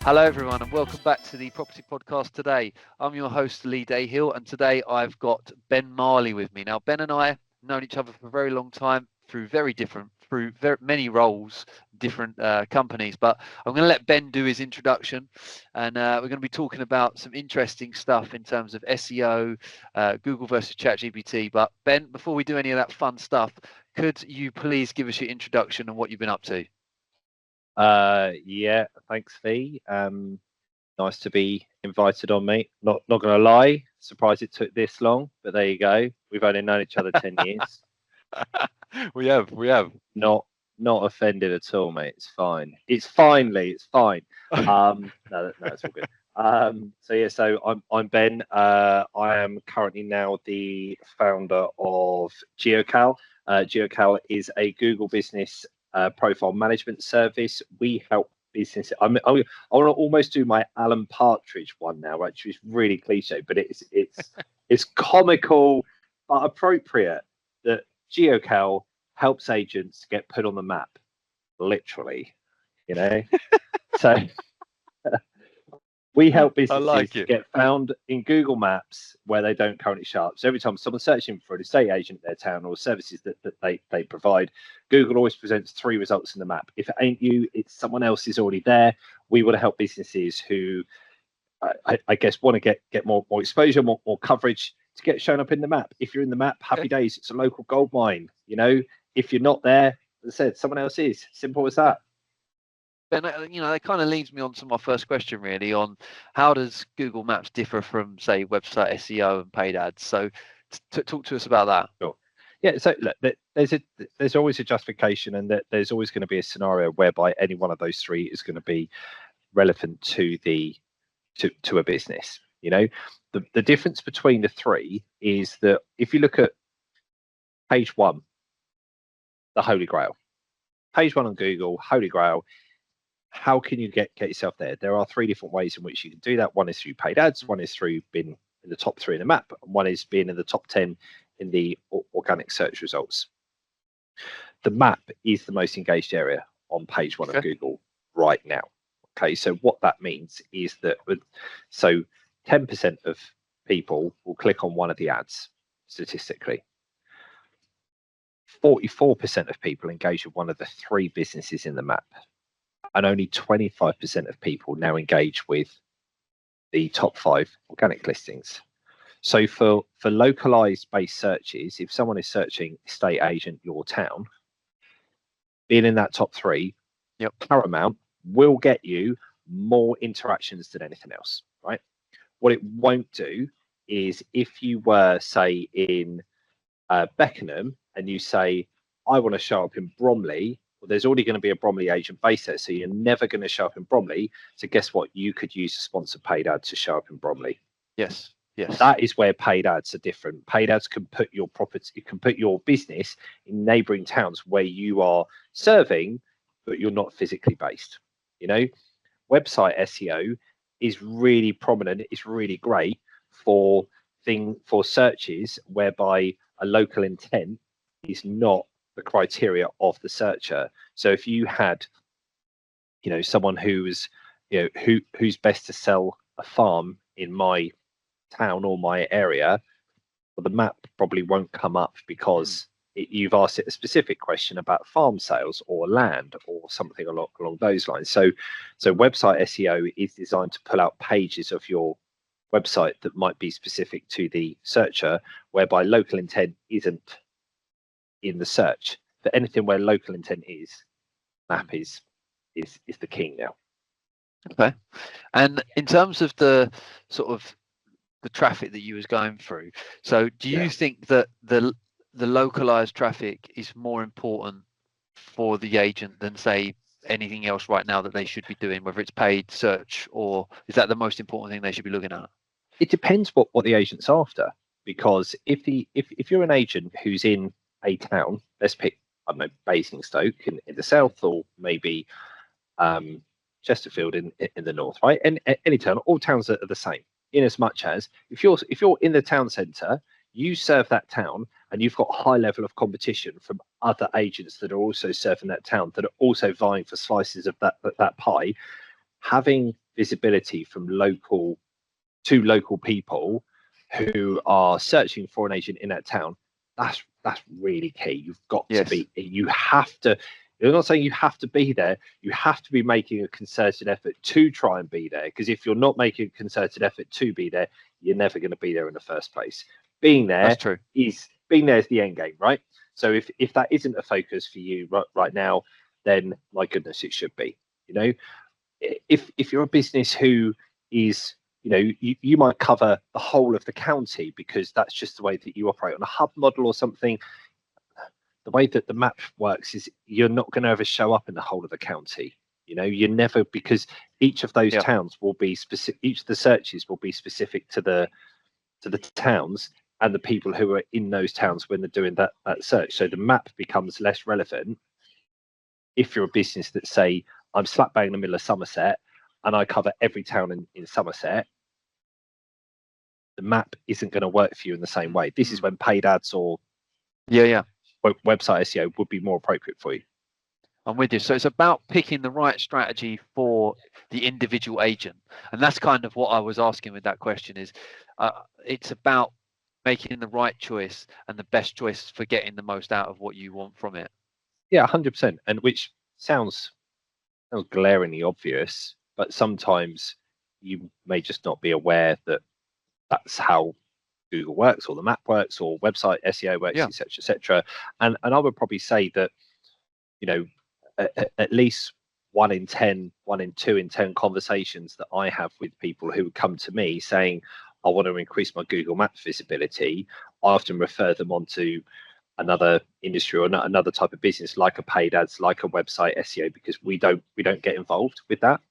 Hello everyone and welcome back to the Property Podcast today. I'm your host Lee Dahill and today I've got Ben Marley with me. Now Ben and I have known each other for a very long time through very many roles, different companies, but I'm going to let Ben do his introduction and we're going to be talking about some interesting stuff in terms of SEO, Google versus ChatGPT. But Ben, before we do any of that fun stuff, could you please give us your introduction and what you've been up to? Yeah, thanks, Lee. Nice to be invited on, mate. Not gonna lie, surprised it took this long, but there you go. We've only known each other 10 years. We have. Not offended at all, mate. It's fine. It's fine, Lee. It's fine. No, it's all good. So I'm Ben. I am currently now the founder of GeoCal. GeoCal is a Google business profile management service. We help business. I want to almost do my Alan Partridge one now, which is really cliche, but it's comical but appropriate that GeoCal helps agents get put on the map, literally, So we help businesses get found in Google Maps where they don't currently show up. So every time someone's searching for an estate agent in their town or services that they provide, Google always presents 3 results in the map. If it ain't you, it's someone else is already there. We want to help businesses who, I guess, want to get more exposure, more coverage to get shown up in the map. If you're in the map, happy days. It's a local gold mine. If you're not there, as I said, someone else is. Simple as that. Ben, that kind of leads me on to my first question, really, on how does Google Maps differ from, say, website SEO and paid ads? So, talk to us about that. Sure. Yeah. So, look, there's always a justification, and that there's always going to be a scenario whereby any one of those 3 is going to be relevant to to a business. The difference between the 3 is that if you look at page 1, the Holy Grail, page 1 on Google, Holy Grail. How can you get yourself there? There are 3 different ways in which you can do that. One is through paid ads, one is through being in the top 3 in the map, and one is being in the top 10 in the organic search results. The map is the most engaged area on page 1 of Google right now. Okay, so what that means is that 10% of people will click on one of the ads statistically. 44% of people engage with one of the 3 businesses in the map. And only 25% of people now engage with the top 5 organic listings. So for localized based searches, if someone is searching estate agent your town, being in that top 3, paramount, will get you more interactions than anything else, right? What it won't do is if you were, say, in Beckenham and you say, I want to show up in Bromley, well, there's already going to be a Bromley agent based there, so you're never going to show up in Bromley. So guess what? You could use a sponsored paid ad to show up in Bromley. Yes. That is where paid ads are different. Paid ads can put your property, you can put your business in neighbouring towns where you are serving, but you're not physically based. Website SEO is really prominent. It's really great for searches whereby a local intent is not the criteria of the searcher. So if you had someone who's best to sell a farm in my town or my area, well, the map probably won't come up because you've asked it a specific question about farm sales or land or something along those lines. So website SEO is designed to pull out pages of your website that might be specific to the searcher, whereby local intent isn't in the search. For anything where local intent is, map is the king now. Okay. And in terms of the sort of the traffic that you was going through, so do you think that the localized traffic is more important for the agent than, say, anything else right now that they should be doing, whether it's paid search, or is that the most important thing they should be looking at? It depends what the agent's after, because if you're an agent who's in a town, let's pick, I don't know, Basingstoke in the south, or maybe Chesterfield in the north, right? And any town, all towns are the same, in as much as if you're in the town centre, you serve that town, and you've got a high level of competition from other agents that are also serving that town, that are also vying for slices of that pie. Having visibility from local people who are searching for an agent in that town, that's really key. You've got to be, you have to, you're not saying you have to be there, you have to be making a concerted effort to try and be there, because if you're not making a concerted effort to be there, you're never going to be there in the first place. Being there That's true. is the end game, right? So if that isn't a focus for you right now, then my goodness, it should be. You know, if you're a business who is, you know, you might cover the whole of the county because that's just the way that you operate on a hub model or something. The way that the map works is you're not going to ever show up in the whole of the county. You know, you're never, because each of those towns will be specific, each of the searches will be specific to the towns and the people who are in those towns when they're doing that search. So the map becomes less relevant if you're a business that, say, I'm slap bang in the middle of Somerset and I cover every town in Somerset. The map isn't going to work for you in the same way. This is when paid ads or website SEO would be more appropriate for you. I'm with you. So it's about picking the right strategy for the individual agent, and that's kind of what I was asking with that question. Is it's about making the right choice and the best choice for getting the most out of what you want from it. Yeah, 100%. And which sounds glaringly obvious, but sometimes you may just not be aware that that's how Google works, or the map works, or website SEO works, etc., etc. And I would probably say that, you know, at least 1 in 10, 1 in 2 in 10 conversations that I have with people who come to me saying, I want to increase my Google Maps visibility, I often refer them on to another industry or another type of business, like a paid ads, like a website SEO, because we don't get involved with that.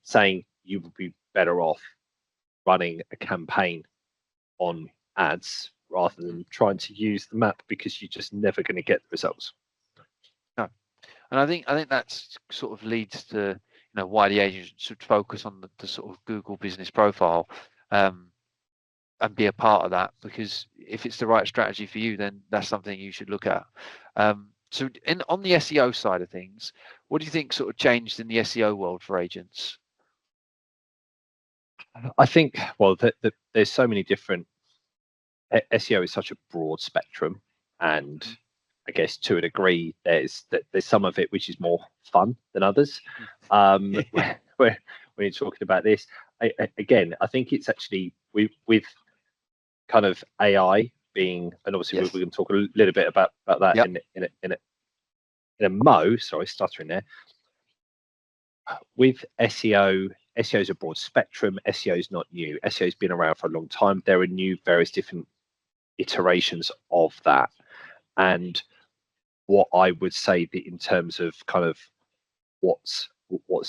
Saying you would be better off running a campaign on ads rather than trying to use the map, because you're just never going to get the results. No, and I think that's sort of leads to, you know, why the agents should focus on the sort of Google business profile, and be a part of that, because if it's the right strategy for you, then that's something you should look at. So on the SEO side of things, what do you think sort of changed in the SEO world for agents? I think, well, there's so many different, SEO is such a broad spectrum, and I guess to a degree there's some of it which is more fun than others. When you're talking about this, again, I think it's actually with kind of AI being, and obviously we're going to talk a little bit about that in a mo. Sorry, stuttering there. With SEO, SEO is a broad spectrum. SEO is not new. SEO has been around for a long time. There are new, various different iterations of that. And what I would say that in terms of kind of what's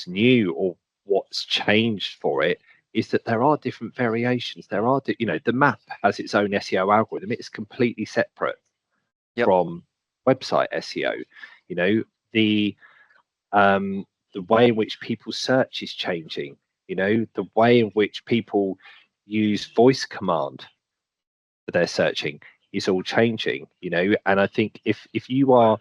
new or what's changed for it is that there are different variations. There are, you know, the map has its own SEO algorithm. It's completely separate from website SEO. You know, the way in which people search is changing. You know, the way in which people use voice command for their searching is all changing. You know, and I think if you're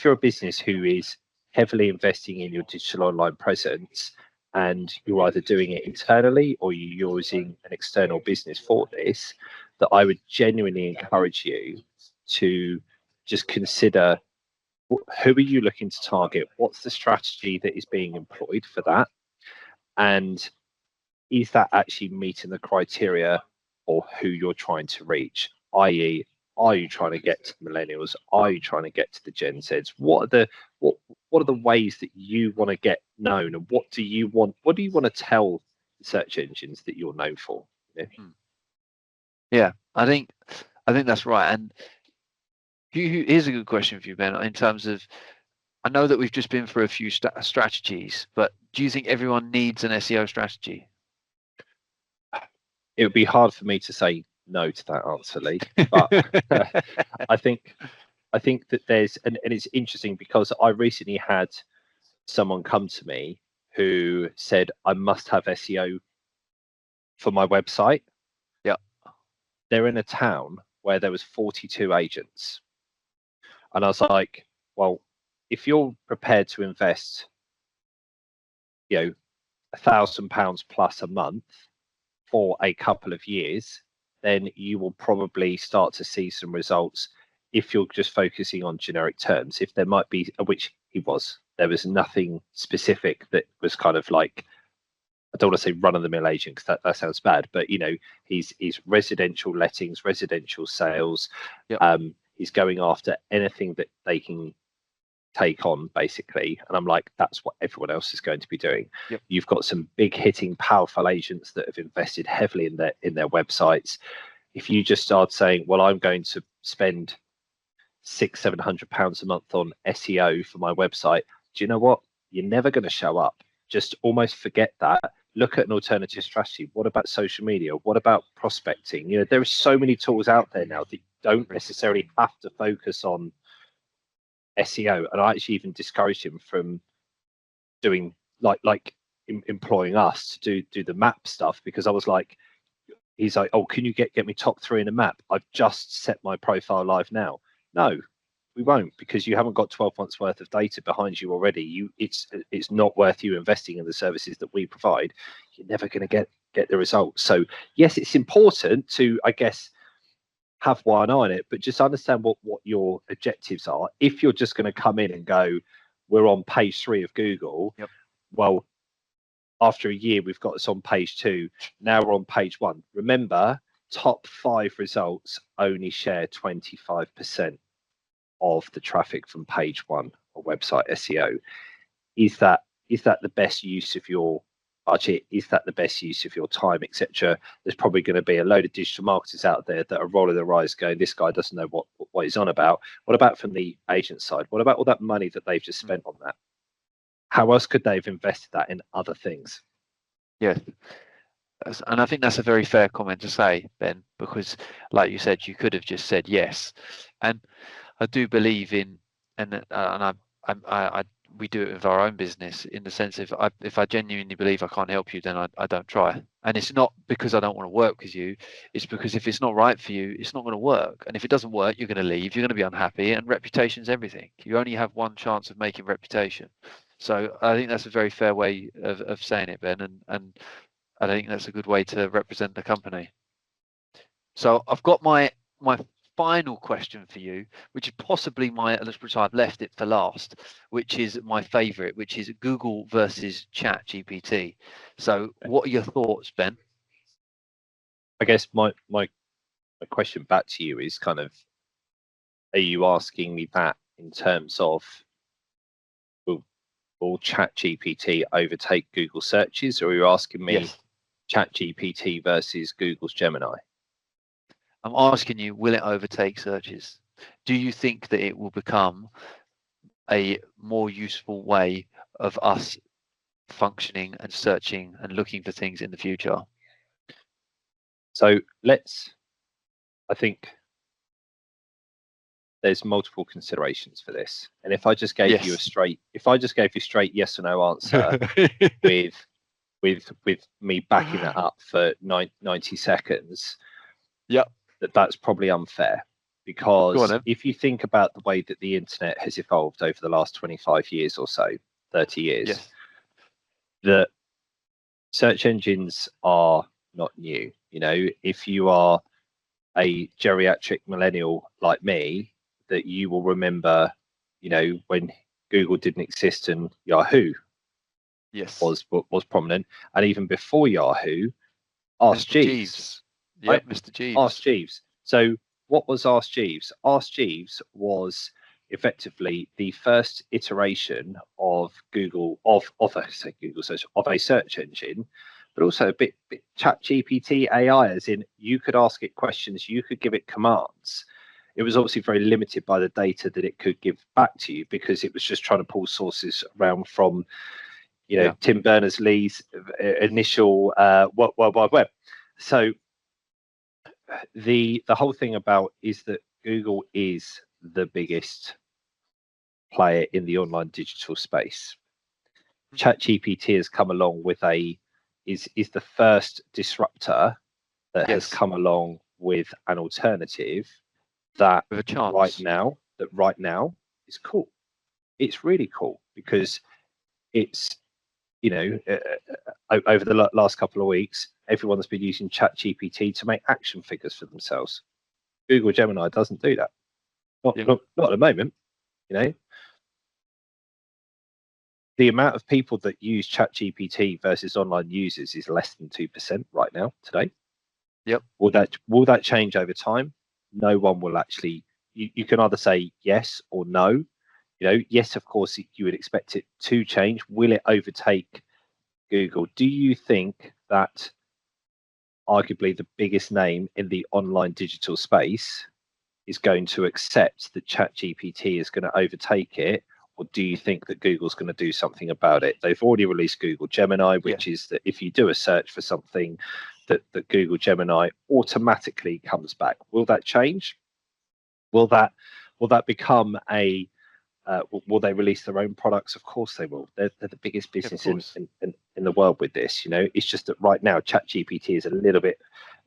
a business who is heavily investing in your digital online presence, and you're either doing it internally or you're using an external business for this, that I would genuinely encourage you to just consider, who are you looking to target? What's the strategy that is being employed for that? And is that actually meeting the criteria for who you're trying to reach? I.e., are you trying to get to millennials? Are you trying to get to the Gen Zs? What are the ways that you want to get known, and what do you want to tell the search engines that you're known for? You know? Yeah, I think that's right. And here's a good question for you, Ben, in terms of, I know that we've just been through a few strategies, but do you think everyone needs an SEO strategy? It would be hard for me to say no to that answer, Lee. But I think that there's, and it's interesting because I recently had someone come to me who said, I must have SEO for my website. Yeah. They're in a town where there was 42 agents. And I was like, well, if you're prepared to invest, you know, £1,000 plus a month for a couple of years, then you will probably start to see some results if you're just focusing on generic terms. If there might be, which there was nothing specific that was kind of like, I don't want to say run of the mill agent because that sounds bad, but he's residential lettings, residential sales. Yep. He's going after anything that they can take on, basically, and I'm like, that's what everyone else is going to be doing. Yep. You've got some big hitting powerful agents that have invested heavily in their websites. If you just start saying, well, I'm going to spend £600-700 a month on SEO for my website, do you know what, you're never going to show up. Just almost forget that. Look at an alternative strategy. What about social media? What about prospecting? There are so many tools out there now that you don't necessarily have to focus on SEO. And I actually even discouraged him from doing employing us to do the map stuff, because I was like, he's like, oh, can you get me top 3 in a map? I've just set my profile live now. No, we won't, because you haven't got 12 months worth of data behind you already. It's not worth you investing in the services that we provide. You're never going to get the results. So yes, it's important to, I guess, have one eye on it, but just understand what your objectives are. If you're just going to come in and go, we're on page 3 of Google, yep. Well, after a year, we've got us on page 2. Now we're on page 1. Remember, top 5 results only share 25% of the traffic from page 1 or website SEO. Is that the best use of your budget? Is that the best use of your time, etc.? There's probably going to be a load of digital marketers out there that are rolling their eyes going, this guy doesn't know what he's on about. What about from the agent side? What about all that money that they've just spent on that? How else could they have invested that in other things? Yeah. And I think that's a very fair comment to say, Ben, because like you said, you could have just said yes. And I do believe in, and we do it with our own business, in the sense, if I genuinely believe I can't help you, then I don't try. And it's not because I don't want to work with you. It's because if it's not right for you, it's not going to work. And if it doesn't work, you're going to leave. You're going to be unhappy. And reputation's everything. You only have one chance of making reputation. So I think that's a very fair way of saying it, Ben. And I think that's a good way to represent the company. So I've got my final question for you, which is possibly which I've left it for last, which is my favorite, which is Google versus ChatGPT. So what are your thoughts, Ben? I guess my question back to you is kind of, are you asking me that in terms of, will ChatGPT overtake Google searches, or are you asking me Yes. ChatGPT versus Google's Gemini? I'm asking you, will it overtake searches? Do you think that it will become a more useful way of us functioning and searching and looking for things in the future? So I think there's multiple considerations for this. And if I just gave you straight yes or no answer with me backing that up for 90 seconds, that's probably unfair. Because if you think about the way that the internet has evolved over the last 25 years or so, 30 years, the search engines are not new. If you are a geriatric millennial like me, that you will remember, when Google didn't exist and Yahoo was prominent, and even before Yahoo, Ask Jeeves. Right? Mr. Jeeves. Ask Jeeves. So what was Ask Jeeves? Ask Jeeves was effectively the first iteration of Google of a search engine, but also a bit ChatGPT AI, as in you could ask it questions, you could give it commands. It was obviously very limited by the data that it could give back to you, because it was just trying to pull sources around from, Tim Berners-Lee's initial World Wide Web. So the whole thing about is that Google is the biggest player in the online digital space. ChatGPT has come along with is the first disruptor that has come along with an alternative that right now is cool. It's really cool, because it's over the last couple of weeks, everyone's been using ChatGPT to make action figures for themselves. Google Gemini doesn't do that. Not at the moment. The amount of people that use ChatGPT versus online users is less than 2% right now today. Yep. Will that change over time? No one will actually. You can either say yes or no. Yes, of course, you would expect it to change. Will it overtake Google? Do you think that arguably the biggest name in the online digital space is going to accept that ChatGPT is going to overtake it? Or do you think that Google's going to do something about it? They've already released Google Gemini, which is that if you do a search for something, that Google Gemini automatically comes back. Will that change? Will that become a will they release their own products? Of course they will. They're the biggest business in the world with this. It's just that right now ChatGPT is a little bit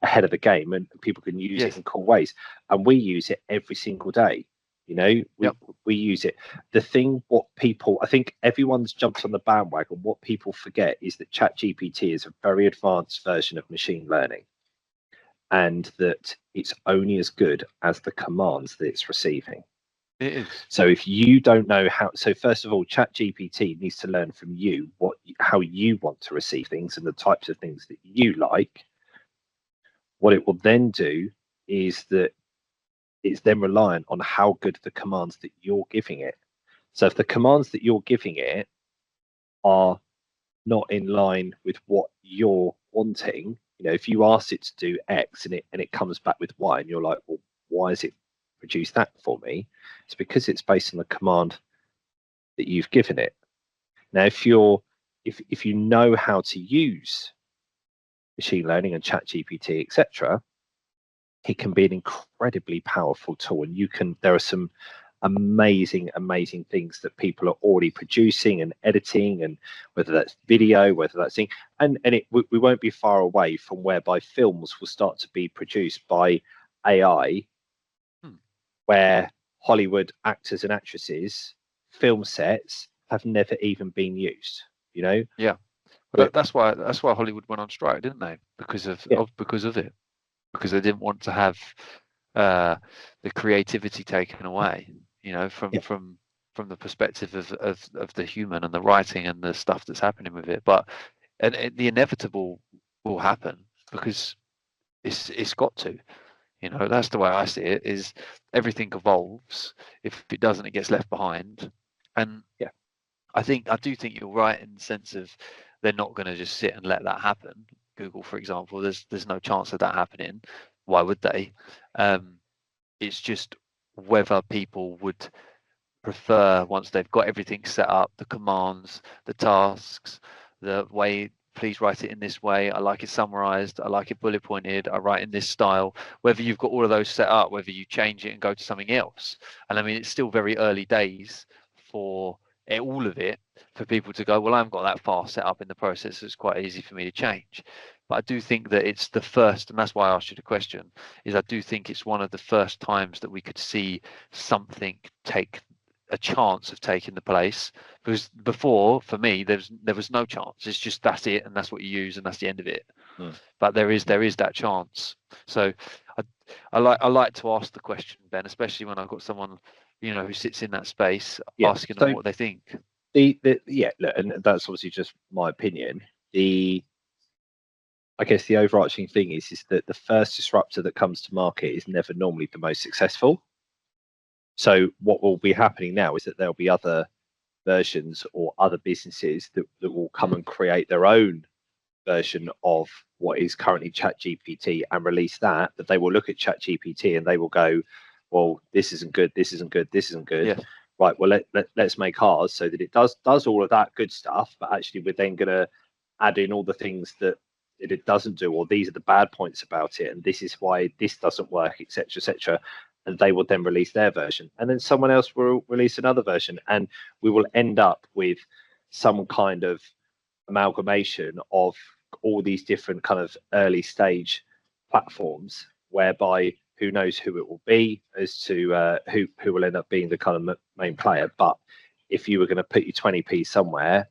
ahead of the game, and people can use it in cool ways, and we use it every single day. We use it. The thing, what people, I think everyone's jumped on the bandwagon. What people forget is that ChatGPT is a very advanced version of machine learning, and that it's only as good as the commands that it's receiving. It is. So if you don't know how, so first of all, ChatGPT needs to learn from you how you want to receive things and the types of things that you like. What it will then do is that it's then reliant on how good the commands that you're giving it. So if the commands that you're giving it are not in line with what you're wanting, if you ask it to do X and it comes back with Y, and you're like, well, why is it produce that for me? It's because it's based on the command that you've given it. Now, if you know how to use machine learning and ChatGPT, etc., it can be an incredibly powerful tool, and there are some amazing things that people are already producing and editing, and whether that's video, whether that's thing, and we won't be far away from whereby films will start to be produced by AI, where Hollywood actors and actresses film sets have never even been used. Yeah, but that's why Hollywood went on strike, didn't they? Because of it, because they didn't want to have the creativity taken away. From the perspective of the human and the writing and the stuff that's happening with it. But the inevitable will happen, because it's got to. That's the way I see it. Is everything evolves. If it doesn't, it gets left behind. And I do think you're right in the sense of they're not going to just sit and let that happen. Google, for example, there's no chance of that happening. Why would they? It's just whether people would prefer, once they've got everything set up, the commands, the tasks, the way, please write it in this way, I like it summarized, I like it bullet pointed, I write in this style, whether you've got all of those set up, whether you change it and go to something else. And I mean, it's still very early days for all of it, for people to go, well, I haven't got that far set up in the process, so it's quite easy for me to change. But I do think that it's the first, and that's why I asked you the question, is I do think it's one of the first times that we could see something take a chance of taking the place, because before, for me, there was no chance. It's just that's it, and that's what you use, and that's the end of it. But there is that chance. So I like to ask the question, Ben, especially when I've got someone who sits in that space, asking them what they think. Look, and that's obviously just my opinion. I guess the overarching thing is that the first disruptor that comes to market is never normally the most successful. So what will be happening now is that there'll be other versions or other businesses that will come and create their own version of what is currently ChatGPT and release that they will look at ChatGPT and they will go, well, this isn't good, this isn't good, this isn't good. Yes. Right, well, let's make ours so that it does all of that good stuff, but actually we're then going to add in all the things that it doesn't do, or these are the bad points about it, and this is why this doesn't work, etc., etc. And they will then release their version, and then someone else will release another version, and we will end up with some kind of amalgamation of all these different kind of early stage platforms, whereby who knows who it will be as to who will end up being the kind of main player. But if you were going to put your 20p somewhere,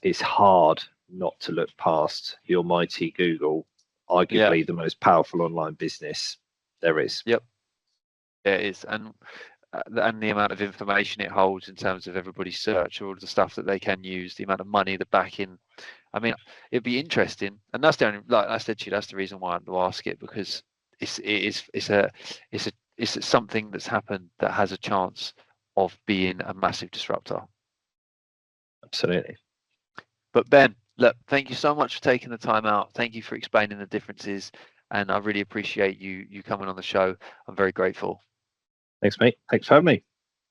it's hard not to look past the almighty Google, arguably the most powerful online business there is. Yep. Yeah, it is. And the amount of information it holds in terms of everybody's search, all of the stuff that they can use, the amount of money, the backing. I mean, it'd be interesting, and that's the only, like I said to you, that's the reason why I had to ask it, because it's something that's happened that has a chance of being a massive disruptor. Absolutely. But Ben, look, thank you so much for taking the time out. Thank you for explaining the differences, and I really appreciate you coming on the show. I'm very grateful. Thanks, mate. Thanks for having me.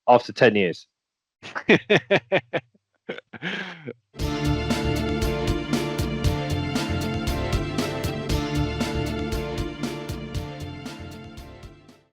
After 10 years.